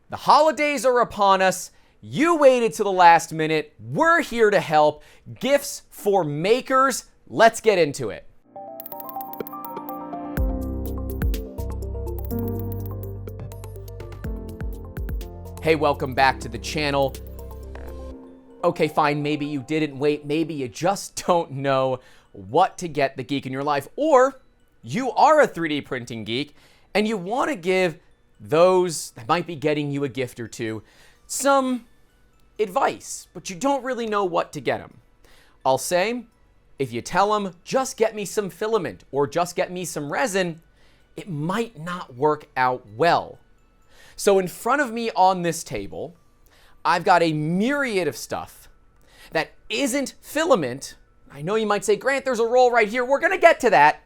The holidays are upon us. You waited to the last minute. We're here to help. Gifts for makers. Let's get into it. Hey, welcome back to the channel. Okay, fine, maybe you didn't wait. Maybe you just don't know what to get the geek in your life. Or you are a 3D printing geek and you want to give those that might be getting you a gift or two some advice, but you don't really know what to get them. I'll say, if you tell them, just get me some filament or just get me some resin, it might not work out well. So in front of me on this table, I've got a myriad of stuff that isn't filament. I know you might say, Grant, there's a roll right here. We're going to get to that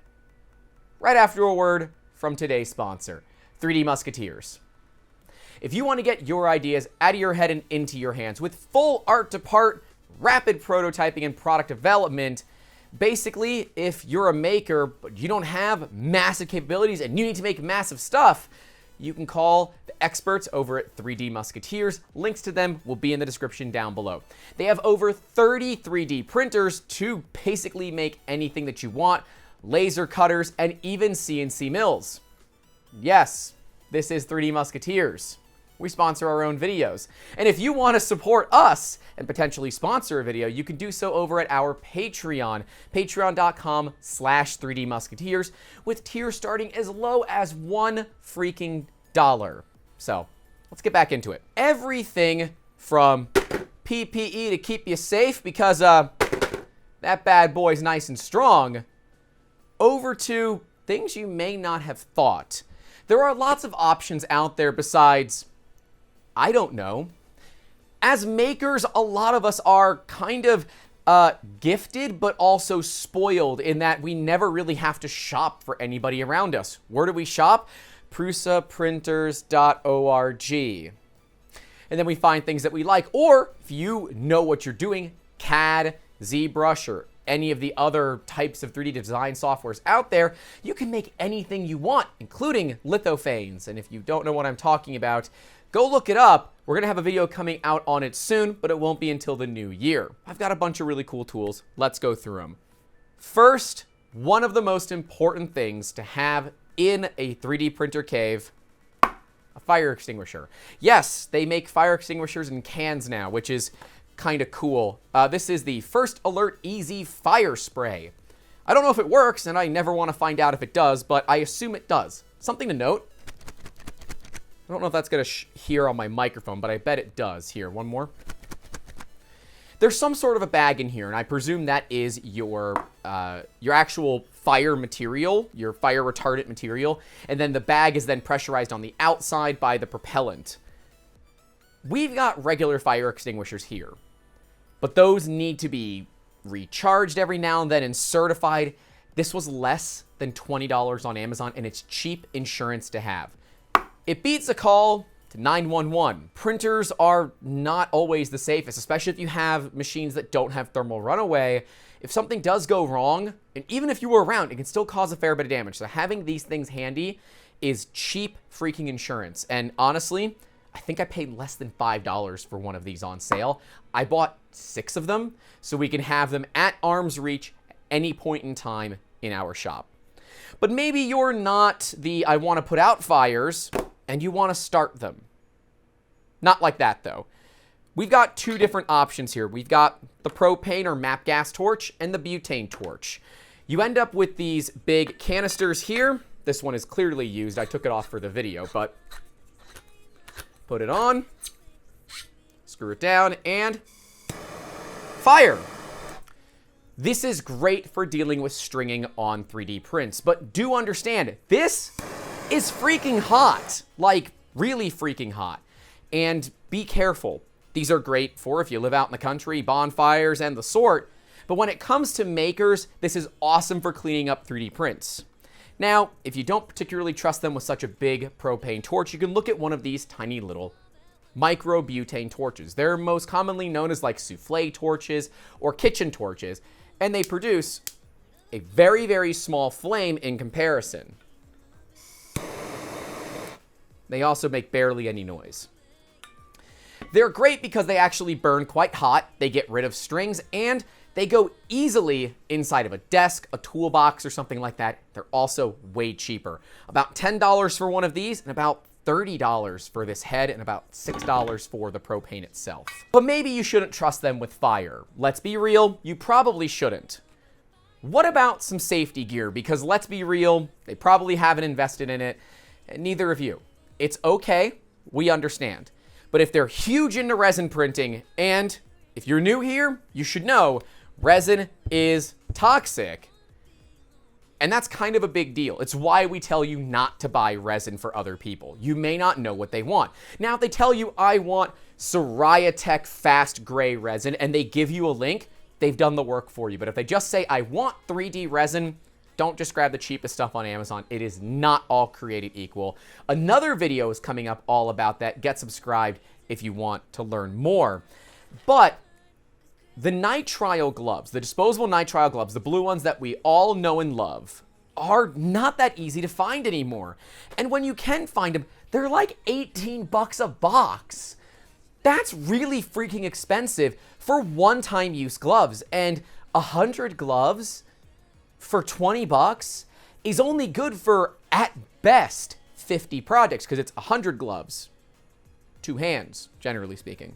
right after a word from today's sponsor, 3D Musketeers. If you want to get your ideas out of your head and into your hands with full art-to-part, rapid prototyping and product development, basically, if you're a maker but you don't have massive capabilities and you need to make massive stuff, you can call the experts over at 3D Musketeers. Links to them will be in the description down below. They have over 30 3D printers to basically make anything that you want, laser cutters, and even CNC mills. Yes, this is 3D Musketeers. We sponsor our own videos. And if you want to support us and potentially sponsor a video, you can do so over at our Patreon, patreon.com/3D Musketeers, with tiers starting as low as $1 freaking dollar. So let's get back into it. Everything from PPE to keep you safe because that bad boy's nice and strong, over to things you may not have thought. There are lots of options out there besides, I don't know. As makers, a lot of us are kind of gifted, but also spoiled in that we never really have to shop for anybody around us. Where do we shop? prusaprinters.org. And then we find things that we like. Or if you know what you're doing, CAD, ZBrush, or any of the other types of 3D design softwares out there, you can make anything you want, including lithophanes. And if you don't know what I'm talking about, go look it up. We're going to have a video coming out on it soon, but it won't be until the new year. I've got a bunch of really cool tools. Let's go through them. First, one of the most important things to have in a 3D printer cave, a fire extinguisher. Yes, they make fire extinguishers in cans now, which is kind of cool. This is the First Alert Easy Fire Spray. I don't know if it works, and I never want to find out if it does, but I assume it does. Something to note. I don't know if that's going to hear on my microphone, but I bet it does. Here, one more. There's some sort of a bag in here, and I presume that is your actual fire material, your fire retardant material, and then the bag is then pressurized on the outside by the propellant. We've got regular fire extinguishers here, but those need to be recharged every now and then and certified. This was less than $20 on Amazon, and it's cheap insurance to have. It beats a call to 911. Printers are not always the safest, especially if you have machines that don't have thermal runaway. If something does go wrong, and even if you were around, it can still cause a fair bit of damage. So having these things handy is cheap freaking insurance. And honestly, I think I paid less than $5 for one of these on sale. I bought 6 of them so we can have them at arm's reach at any point in time in our shop. But maybe you're not the I want to put out fires and you want to start them. Not like that, though. We've got 2 different options here. We've got the propane or MAP gas torch and the butane torch. You end up with these big canisters here. This one is clearly used. I took it off for the video, but put it on, screw it down, and fire. This is great for dealing with stringing on 3D prints, but do understand, this is freaking hot, like really freaking hot. And be careful. These are great for if you live out in the country, bonfires and the sort, but when it comes to makers, this is awesome for cleaning up 3D prints. Now, if you don't particularly trust them with such a big propane torch, you can look at one of these tiny little micro butane torches. They're most commonly known as like souffle torches or kitchen torches, and they produce a very, very small flame in comparison. They also make barely any noise. They're great because they actually burn quite hot, they get rid of strings, and they go easily inside of a desk, a toolbox, or something like that. They're also way cheaper. About $10 for one of these, and about $30 for this head, and about $6 for the propane itself. But maybe you shouldn't trust them with fire. Let's be real, you probably shouldn't. What about some safety gear? Because let's be real, they probably haven't invested in it, and neither of you. It's okay, we understand. But if they're huge into resin printing, and if you're new here, you should know resin is toxic. And that's kind of a big deal. It's why we tell you not to buy resin for other people. You may not know what they want. Now, if they tell you, I want Soraya Tech Fast Gray resin, and they give you a link, they've done the work for you. But if they just say, I want 3D resin, don't just grab the cheapest stuff on Amazon. It is not all created equal. Another video is coming up all about that. Get subscribed if you want to learn more. But the nitrile gloves, the disposable nitrile gloves, the blue ones that we all know and love, are not that easy to find anymore. And when you can find them, they're like 18 bucks a box. That's really freaking expensive for one-time use gloves. And 100 gloves for 20 bucks is only good for, at best, 50 projects, because it's 100 gloves. 2 hands, generally speaking.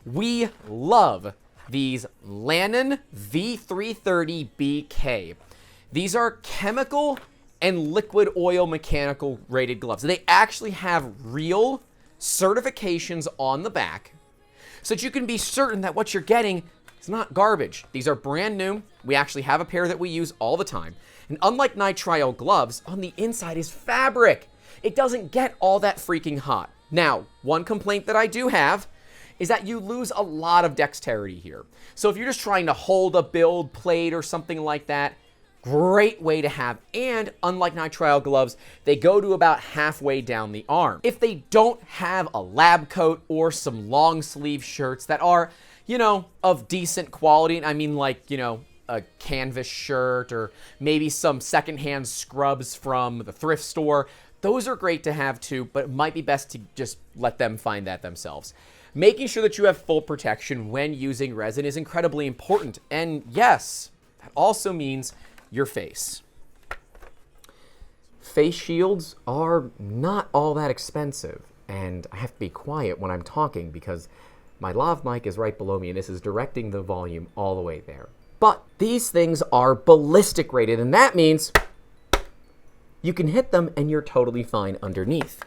We love these Lannon V330BK. These are chemical and liquid oil mechanical rated gloves. They actually have real certifications on the back so that you can be certain that what you're getting is not garbage. These are brand new. We actually have a pair that we use all the time. And unlike nitrile gloves, on the inside is fabric. It doesn't get all that freaking hot. Now, one complaint that I do have is that you lose a lot of dexterity here. So if you're just trying to hold a build plate or something like that, great way to have. And unlike nitrile gloves, they go to about halfway down the arm. If they don't have a lab coat or some long sleeve shirts that are, you know, of decent quality, I mean like, you know, a canvas shirt or maybe some secondhand scrubs from the thrift store, those are great to have too, but it might be best to just let them find that themselves. Making sure that you have full protection when using resin is incredibly important. And yes, that also means your face. Face shields are not all that expensive. And I have to be quiet when I'm talking because my lav mic is right below me and this is directing the volume all the way there. But these things are ballistic rated, and that means you can hit them and you're totally fine underneath.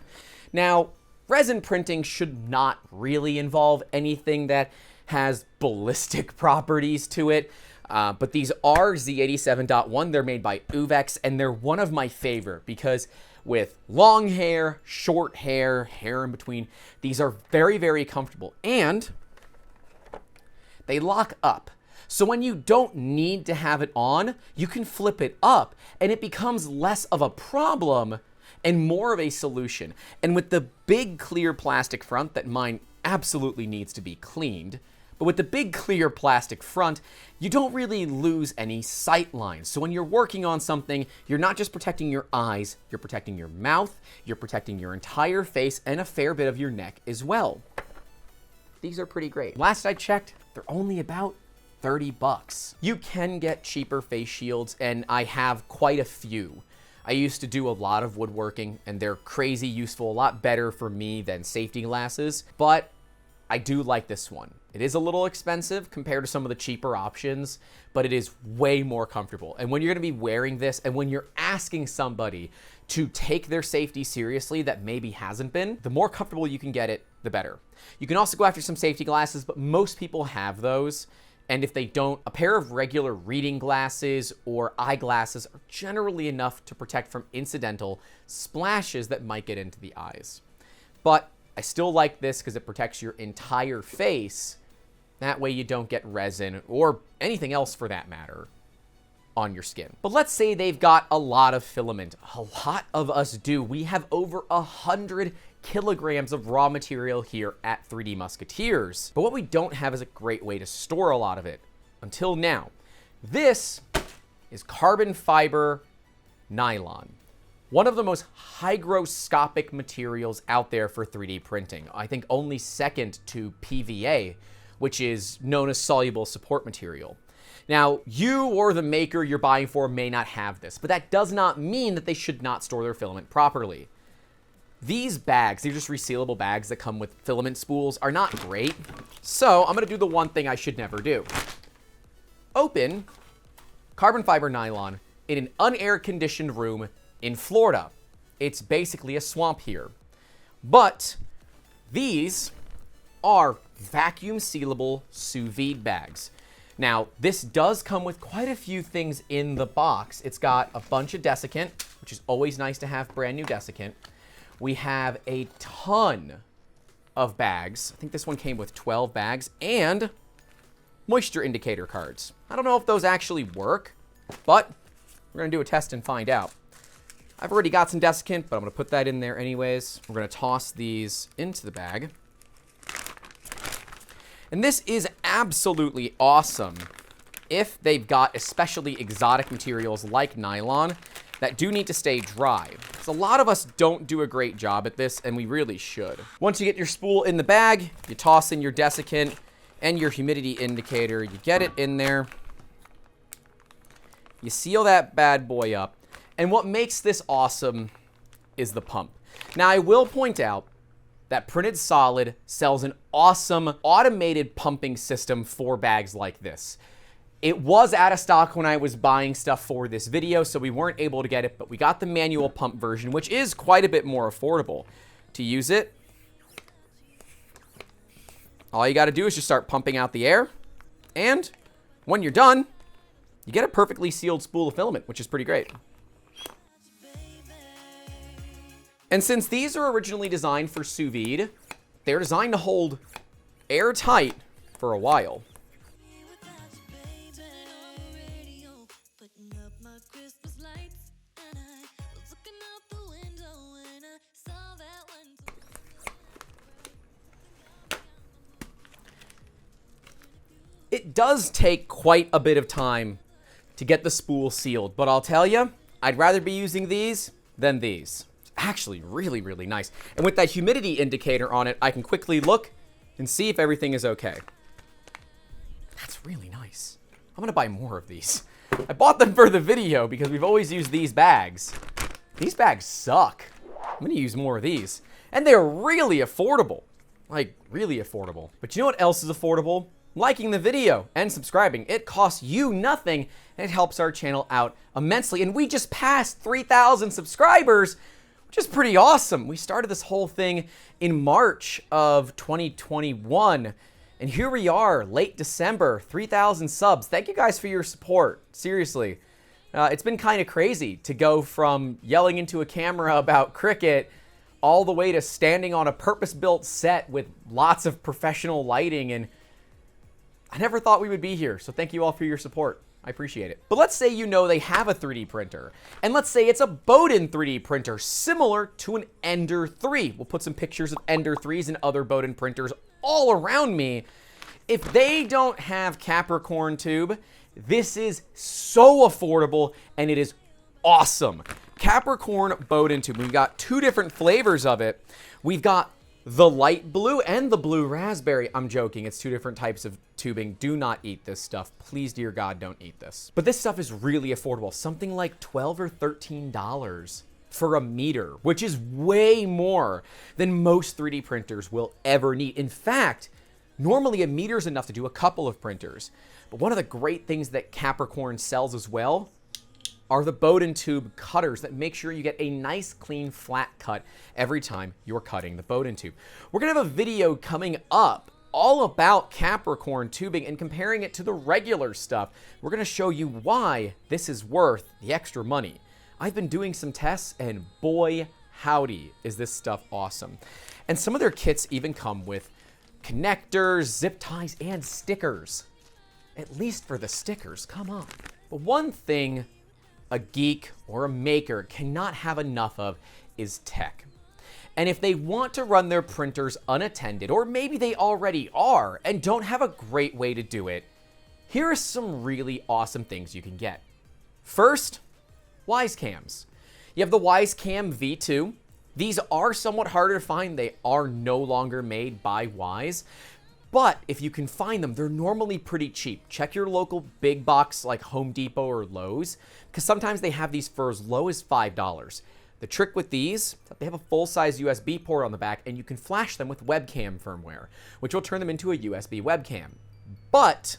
Now, resin printing should not really involve anything that has ballistic properties to it, but these are Z87.1. They're made by Uvex, and they're one of my favorite because with long hair, short hair, hair in between, these are very, very comfortable, and they lock up. So when you don't need to have it on, you can flip it up, and it becomes less of a problem and more of a solution. And with the big clear plastic front that mine absolutely needs to be cleaned, but with the big clear plastic front, you don't really lose any sight lines. So when you're working on something, you're not just protecting your eyes, you're protecting your mouth, you're protecting your entire face, and a fair bit of your neck as well. These are pretty great. Last I checked, they're only about 30 bucks. You can get cheaper face shields, and I have quite a few. I used to do a lot of woodworking, and they're crazy useful, a lot better for me than safety glasses, but I do like this one. It is a little expensive compared to some of the cheaper options, but it is way more comfortable. And when you're gonna be wearing this, and when you're asking somebody to take their safety seriously that maybe hasn't been, the more comfortable you can get it, the better. You can also go after some safety glasses, but most people have those. And if they don't, a pair of regular reading glasses or eyeglasses are generally enough to protect from incidental splashes that might get into the eyes. But I still like this because it protects your entire face. That way you don't get resin or anything else for that matter on your skin. But let's say they've got a lot of filament. A lot of us do. We have over 100 kilograms of raw material here at 3D Musketeers. But what we don't have is a great way to store a lot of it until now. This is carbon fiber nylon. one of the most hygroscopic materials out there for 3D printing. I think only second to PVA, which is known as soluble support material. Now, you or the maker you're buying for may not have this, but that does not mean that they should not store their filament properly. These bags, they're just resealable bags that come with filament spools, are not great. So I'm going to do the one thing I should never do. Open carbon fiber nylon in an unair-conditioned room in Florida. It's basically a swamp here. But these are vacuum sealable sous vide bags. Now, this does come with quite a few things in the box. It's got a bunch of desiccant, which is always nice to have brand new desiccant. We have a ton of bags. I think this one came with 12 bags and moisture indicator cards. I don't know if those actually work, but we're going to do a test and find out. I've already got some desiccant, but I'm going to put that in there anyways. We're going to toss these into the bag. And this is absolutely awesome if they've got especially exotic materials like nylon that do need to stay dry. Because a lot of us don't do a great job at this, and we really should. Once you get your spool in the bag, you toss in your desiccant and your humidity indicator. You get it in there. You seal that bad boy up. And what makes this awesome is the pump. Now, I will point out that Printed Solid sells an awesome automated pumping system for bags like this. It was out of stock when I was buying stuff for this video, so we weren't able to get it, but we got the manual pump version, which is quite a bit more affordable. To use it, all you got to do is just start pumping out the air, and when you're done, you get a perfectly sealed spool of filament, which is pretty great. And since these are originally designed for sous vide, they're designed to hold airtight for a while. It does take quite a bit of time to get the spool sealed, but I'll tell you, I'd rather be using these than these. It's actually really, really nice. And with that humidity indicator on it, I can quickly look and see if everything is okay. That's really nice. I'm gonna buy more of these. I bought them for the video because we've always used these bags. These bags suck. I'm gonna use more of these. And they're really affordable. Like, really affordable. But you know what else is affordable? Liking the video and subscribing. It costs you nothing, and it helps our channel out immensely. And we just passed 3,000 subscribers, which is pretty awesome. We started this whole thing in March of 2021, and here we are, late December, 3,000 subs. Thank you guys for your support. Seriously. It's been kind of crazy to go from yelling into a camera about cricket all the way to standing on a purpose-built set with lots of professional lighting, and I never thought we would be here, so thank you all for your support. I appreciate it. But let's say you know they have a 3D printer, and let's say it's a Bowden 3D printer similar to an Ender 3. We'll put some pictures of Ender 3s and other Bowden printers all around me. If they don't have Capricorn tube, this is so affordable, and it is awesome. Capricorn Bowden tube. We've got two different flavors of it. We've got the light blue and the blue raspberry. I'm joking. It's two different types of tubing. Do not eat this stuff. Please, dear God, don't eat this. But this stuff is really affordable. Something like $12 or $13 for a meter, which is way more than most 3D printers will ever need. In fact, normally a meter is enough to do a couple of printers. But one of the great things that Capricorn sells as well are the Bowden tube cutters that make sure you get a nice, clean, flat cut every time you're cutting the Bowden tube. We're gonna have a video coming up all about Capricorn tubing and comparing it to the regular stuff. We're gonna show you why this is worth the extra money. I've been doing some tests, and boy, howdy, is this stuff awesome. And some of their kits even come with connectors, zip ties, and stickers. At least for the stickers, come on. But one thing a geek or a maker cannot have enough of is tech. And if they want to run their printers unattended, or maybe they already are and don't have a great way to do it, here are some really awesome things you can get. First, Wyze cams. You have the Wyze Cam V2. These are somewhat harder to find. They are no longer made by Wyze. But if you can find them, they're normally pretty cheap. Check your local big box like Home Depot or Lowe's, because sometimes they have these for as low as $5. The trick with these, they have a full-size USB port on the back, and you can flash them with webcam firmware, which will turn them into a USB webcam. But,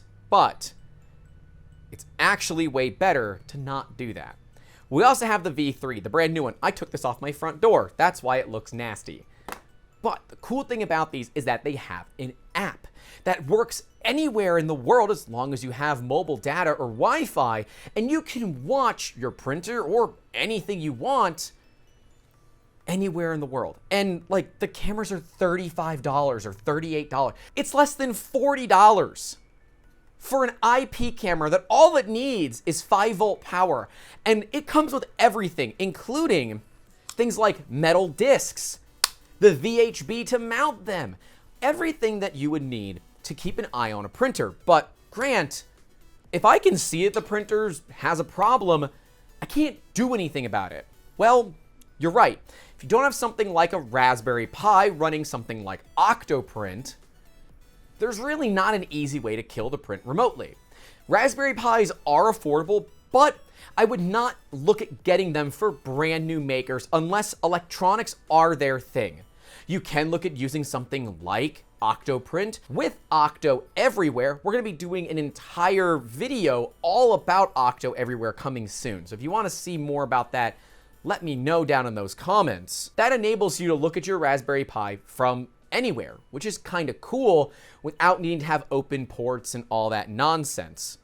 it's actually way better to not do that. We also have the V3, the brand new one. I took this off my front door. That's why it looks nasty. But the cool thing about these is that they have an app that works anywhere in the world as long as you have mobile data or Wi-Fi, and you can watch your printer or anything you want anywhere in the world. And like the cameras are $35 or $38. It's less than $40 for an IP camera that all it needs is 5-volt power. And it comes with everything, including things like metal discs, the VHB to mount them, everything that you would need to keep an eye on a printer. But Grant, if I can see that the printer has a problem, I can't do anything about it. Well, you're right. If you don't have something like a Raspberry Pi running something like Octoprint, there's really not an easy way to kill the print remotely. Raspberry Pis are affordable, but I would not look at getting them for brand new makers unless electronics are their thing. You can look at using something like Octoprint. With Octo Everywhere, we're going to be doing an entire video all about Octo Everywhere coming soon. So if you want to see more about that, let me know down in those comments. That enables you to look at your Raspberry Pi from anywhere, which is kind of cool without needing to have open ports and all that nonsense.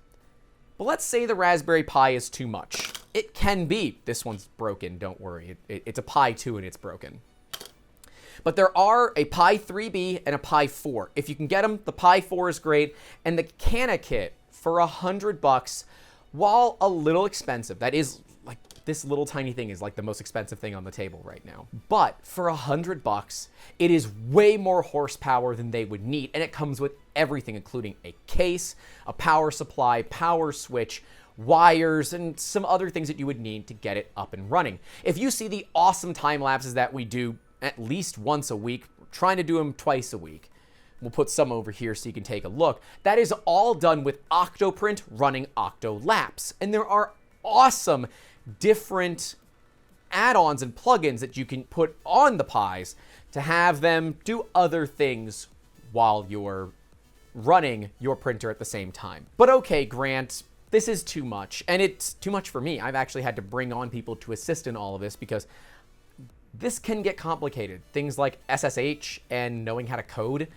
But let's say the Raspberry Pi is too much. It can be. This one's broken, don't worry. It's a Pi 2 and it's broken. But there are a Pi 3B and a Pi 4. If you can get them, the Pi 4 is great. And the Cana kit for $100, while a little expensive, that is like this little tiny thing is like the most expensive thing on the table right now. But for $100, it is way more horsepower than they would need. And it comes with everything, including a case, a power supply, power switch, wires, and some other things that you would need to get it up and running. If you see the awesome time lapses that we do at least once a week, we're trying to do them twice a week. We'll put some over here so you can take a look. That is all done with Octoprint running Octolapse. And there are awesome different add-ons and plugins that you can put on the Pis to have them do other things while you're running your printer at the same time. But okay, Grant, this is too much. And it's too much for me. I've actually had to bring on people to assist in all of this because this can get complicated. Things like SSH and knowing how to code,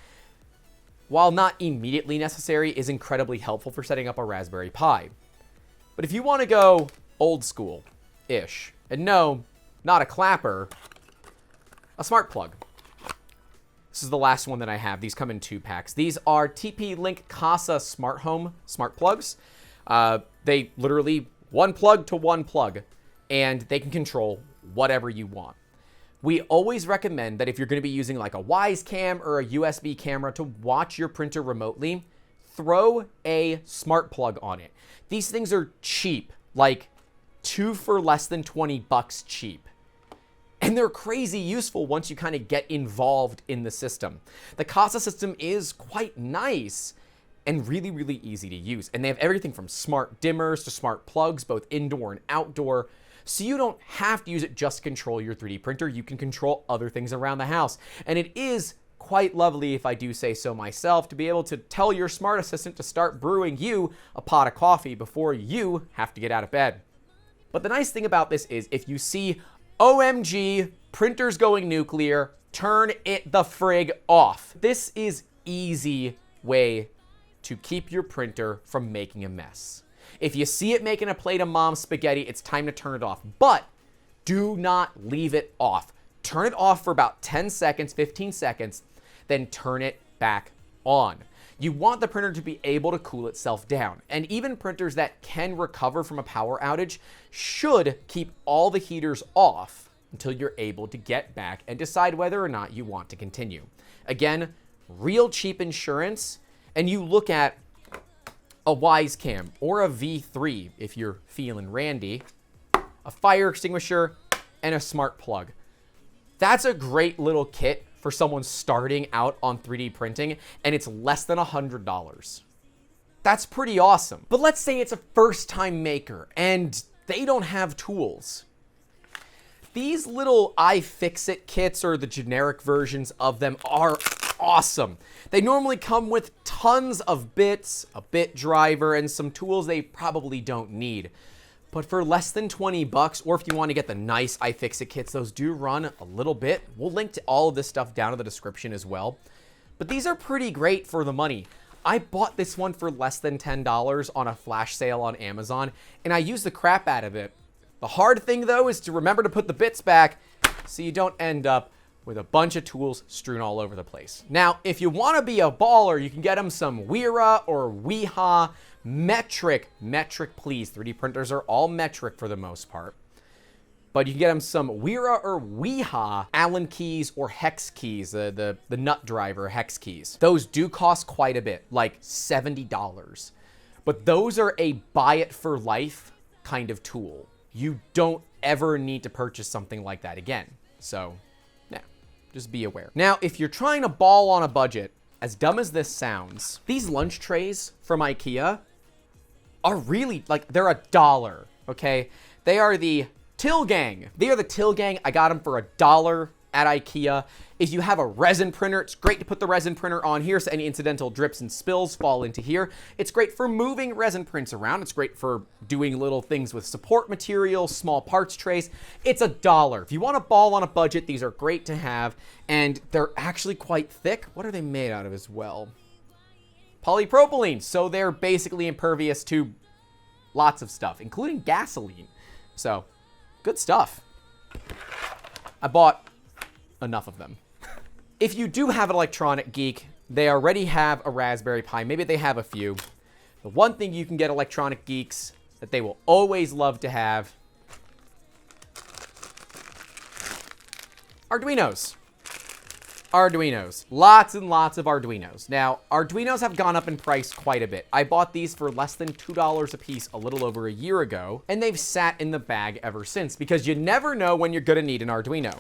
while not immediately necessary, is incredibly helpful for setting up a Raspberry Pi. But if you want to go old school-ish, and no, not a clapper, a smart plug. This is the last one that I have. These come in 2 packs. These are TP-Link Casa Smart Home smart plugs. They literally one plug to one plug, and they can control whatever you want. We always recommend that if you're going to be using like a Wyze Cam or a USB camera to watch your printer remotely, throw a smart plug on it. These things are cheap, like 2 for less than $20 cheap. And they're crazy useful once you kind of get involved in the system. The Casa system is quite nice and really, really easy to use. And they have everything from smart dimmers to smart plugs, both indoor and outdoor. So you don't have to use it just to control your 3D printer. You can control other things around the house. And it is quite lovely, if I do say so myself, to be able to tell your smart assistant to start brewing you a pot of coffee before you have to get out of bed. But the nice thing about this is if you see OMG, printers going nuclear, turn it the frig off. This is easy way to keep your printer from making a mess. If you see it making a plate of mom's spaghetti, it's time to turn it off. But do not leave it off. Turn it off for about 10 seconds, 15 seconds, then turn it back on. You want the printer to be able to cool itself down. And even printers that can recover from a power outage should keep all the heaters off until you're able to get back and decide whether or not you want to continue. Again, real cheap insurance, and you look at a Wyze Cam or a V3 if you're feeling randy, a fire extinguisher, and a smart plug. That's a great little kit for someone starting out on 3D printing, and it's less than $100. That's pretty awesome. But let's say it's a first-time maker and they don't have tools. These little iFixit kits, or the generic versions of them, are awesome. They normally come with tons of bits, a bit driver, and some tools they probably don't need. But for less than 20 bucks, or if you want to get the nice iFixit kits, those do run a little bit. We'll link to all of this stuff down in the description as well. But these are pretty great for the money. I bought this one for less than $10 on a flash sale on Amazon, and I used the crap out of it. The hard thing, though, is to remember to put the bits back so you don't end up with a bunch of tools strewn all over the place. Now, if you want to be a baller, you can get them some Wyze or Wyze metric, please. 3D printers are all metric for the most part. But you can get them some Wyze or Wyze Allen keys or hex keys, the nut driver hex keys. Those do cost quite a bit, like $70. But those are a buy it for life kind of tool. You don't ever need to purchase something like that again. So, yeah, just be aware. Now, if you're trying to ball on a budget, as dumb as this sounds, these lunch trays from Ikea are really, like, they're $1, okay? They are the Till Gang. They are the Till Gang. I got them for $1 at Ikea. If you have a resin printer, it's great to put the resin printer on here so any incidental drips and spills fall into here. It's great for moving resin prints around. It's great for doing little things with support material, small parts trays. It's $1. If you want to ball on a budget, these are great to have, and they're actually quite thick. What are they made out of as well? Polypropylene. So they're basically impervious to lots of stuff, including gasoline. So, good stuff. I bought enough of them. If you do have an electronic geek, they already have a Raspberry Pi. Maybe they have a few. The one thing you can get electronic geeks that they will always love to have: Arduinos. Arduinos. Lots and lots of Arduinos. Now, Arduinos have gone up in price quite a bit. I bought these for less than $2 a piece a little over a year ago, and they've sat in the bag ever since, because you never know when you're gonna need an Arduino.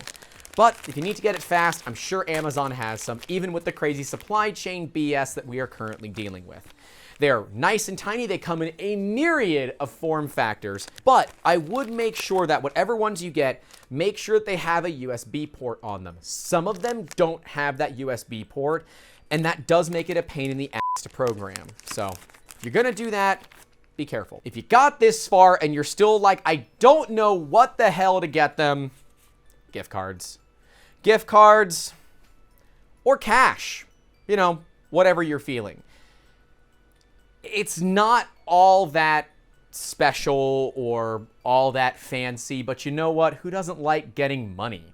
But if you need to get it fast, I'm sure Amazon has some, even with the crazy supply chain BS that we are currently dealing with. They're nice and tiny. They come in a myriad of form factors, but I would make sure that whatever ones you get, make sure that they have a USB port on them. Some of them don't have that USB port, and that does make it a pain in the ass to program. So if you're gonna do that, be careful. If you got this far and you're still like, I don't know what the hell to get them, gift cards. Gift cards or cash, you know, whatever you're feeling. It's not all that special or all that fancy, but you know what? Who doesn't like getting money?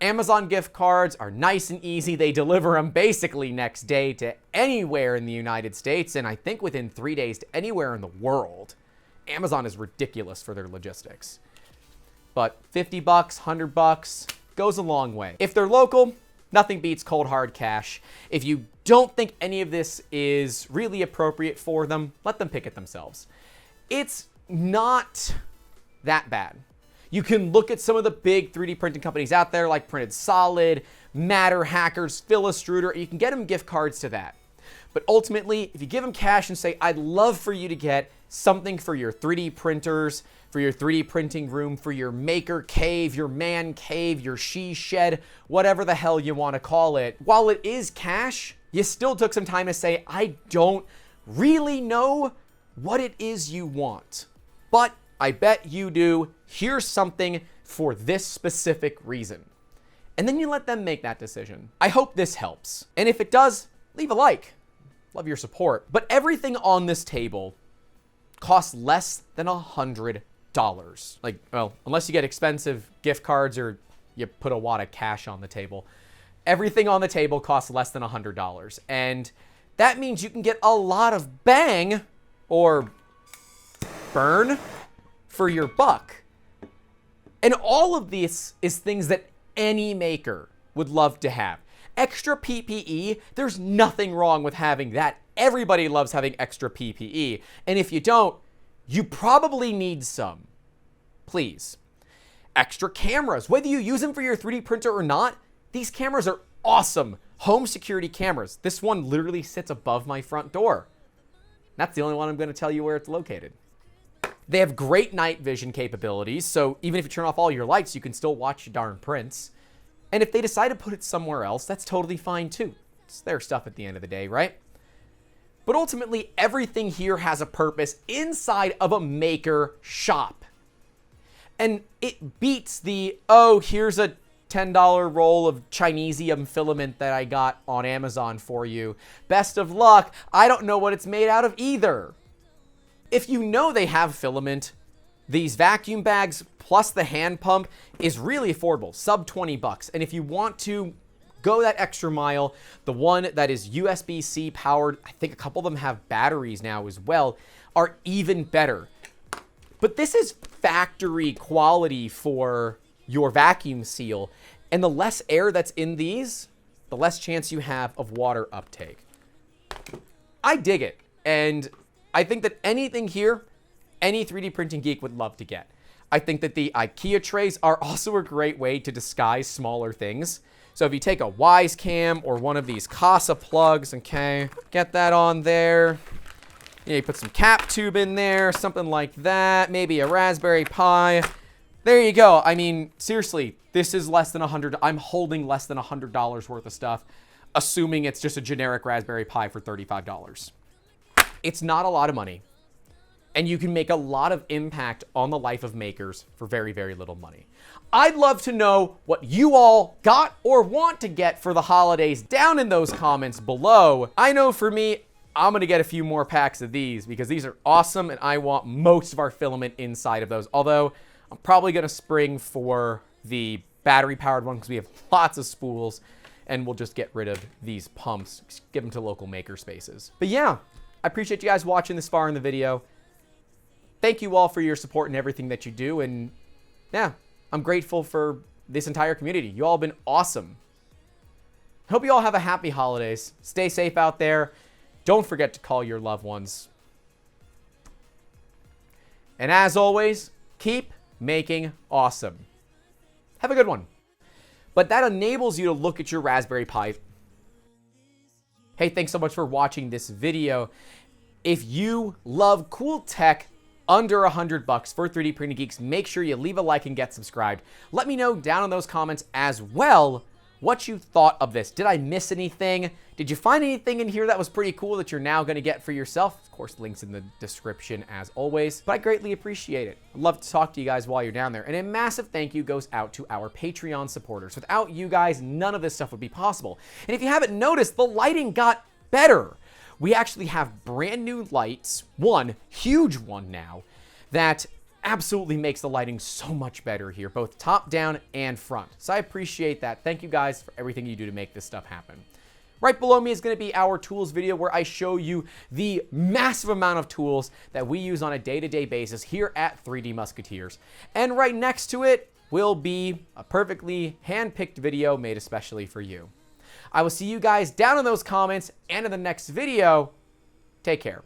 Amazon gift cards are nice and easy. They deliver them basically next day to anywhere in the United States, and I think within 3 days to anywhere in the world. Amazon is ridiculous for their logistics. But 50 bucks, 100 bucks goes a long way. If they're local, nothing beats cold hard cash. If you don't think any of this is really appropriate for them, let them pick it themselves. It's not that bad. You can look at some of the big 3D printing companies out there like Printed Solid, Matter, Hackers, Philostruder. You can get them gift cards to that. But ultimately, if you give them cash and say, I'd love for you to get something for your 3D printers, for your 3D printing room, for your maker cave, your man cave, your she shed, whatever the hell you want to call it. While it is cash, you still took some time to say, I don't really know what it is you want, but I bet you do. Here's something for this specific reason. And then you let them make that decision. I hope this helps. And if it does, leave a like. Love your support. But everything on this table costs less than $100. Like, well, unless you get expensive gift cards or you put a wad of cash on the table. Everything on the table costs less than $100. And that means you can get a lot of bang or burn for your buck. And all of this is things that any maker would love to have. Extra PPE, there's nothing wrong with having that. Everybody loves having extra PPE. And if you don't, you probably need some. Please. extra cameras. Whether you use them for your 3D printer or not, these cameras are awesome. Home security cameras. This one literally sits above my front door. That's the only one I'm going to tell you where it's located. They have great night vision capabilities, so even if you turn off all your lights, you can still watch your darn prints. And if they decide to put it somewhere else, that's totally fine too. It's their stuff at the end of the day, right? But ultimately, everything here has a purpose inside of a maker shop. And it beats the, oh, here's a $10 roll of Chinesium filament that I got on Amazon for you. Best of luck. I don't know what it's made out of either. If you know they have filament, these vacuum bags plus the hand pump is really affordable, sub 20 bucks. And if you want to go that extra mile, the one that is USB-C powered, I think a couple of them have batteries now as well, are even better. But this is factory quality for your vacuum seal. And the less air that's in these, the less chance you have of water uptake. I dig it. And I think that anything here, any 3D printing geek would love to get. I think that the Ikea trays are also a great way to disguise smaller things. So if you take a Wyze cam or one of these Casa plugs, okay, get that on there. You put some cap tube in there, something like that, maybe a Raspberry Pi. There you go. I mean, seriously, this is less than $100. I'm holding less than $100 worth of stuff, assuming it's just a generic Raspberry Pi for $35. It's not a lot of money, and you can make a lot of impact on the life of makers for very, very little money. I'd love to know what you all got or want to get for the holidays down in those comments below. I know for me, I'm going to get a few more packs of these because these are awesome, and I want most of our filament inside of those. Although, I'm probably going to spring for the battery-powered one because we have lots of spools, and we'll just get rid of these pumps, give them to local maker spaces. But yeah, I appreciate you guys watching this far in the video. Thank you all for your support and everything that you do, and yeah, I'm grateful for this entire community. You all have been awesome. Hope you all have a happy holidays. Stay safe out there. Don't forget to call your loved ones. And as always, keep making awesome. Have a good one. But that enables you to look at your Raspberry Pi. Hey, thanks so much for watching this video. If you love cool tech under $100 for 3D Printing Geeks, make sure you leave a like and get subscribed. Let me know down in those comments as well what you thought of this. Did I miss anything? Did you find anything in here that was pretty cool that you're now going to get for yourself? Of course, links in the description as always, but I greatly appreciate it. I'd love to talk to you guys while you're down there. And a massive thank you goes out to our Patreon supporters. Without you guys, none of this stuff would be possible. And if you haven't noticed, the lighting got better. We actually have brand new lights, one huge one now, that absolutely makes the lighting so much better here, both top down and front. So I appreciate that. Thank you guys for everything you do to make this stuff happen. Right below me is going to be our tools video where I show you the massive amount of tools that we use on a day-to-day basis here at 3D Musketeers. And right next to it will be a perfectly hand-picked video made especially for you. I will see you guys down in those comments and in the next video. Take care.